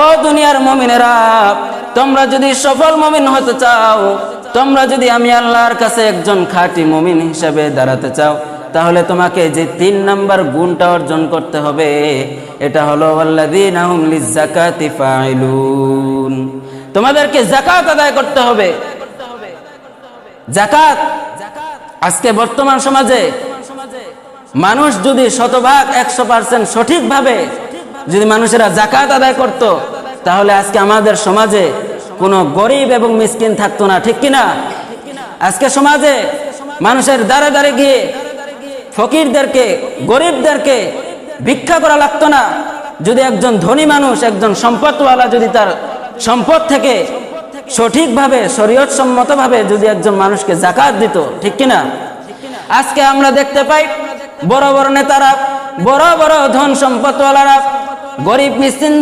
ও দুনিয়ার মুমিনেরা, তোমরা যদি সফল মুমিন হতে চাও, তোমরা যদি আমি আল্লাহর কাছে একজন খাঁটি মুমিন হিসেবে দাঁড়াতে চাও, তাহলে তোমাকে যে 3 নাম্বার গুণটা অর্জন করতে হবে, এটা হলো ওয়াল্লাযীনা হুম লিয-যাকাতি ফাইলুন। তোমাদেরকে যাকাত আদায় করতে হবে। যাকাত আজকে বর্তমান সমাজে মানুষ যদি শতভাগ 100% সঠিকভাবে যদি মানুষেরা যাকাত আদায় করত, তাহলে আজকে আমাদের সমাজে কোনো গরিব এবং মিসকিন থাকতো না, ঠিক কিনা? আজকে সমাজে মানুষের দ্বারে দ্বারে গিয়ে ফকিরদেরকে, গরিবদেরকে ভিক্ষা করা লাগতো না। যদি একজন ধনী মানুষ, একজন সম্পদওয়ালা যদি তার সম্পদ থেকে সঠিকভাবে শরীয়ত সম্মতভাবে যদি একজন মানুষকে যাকাত দিত, ঠিক কিনা? আজকে আমরা দেখতে পাই বড় বড় নেতারা, বড় বড় ধন সম্পদওয়ালারা গরিব মিসকিন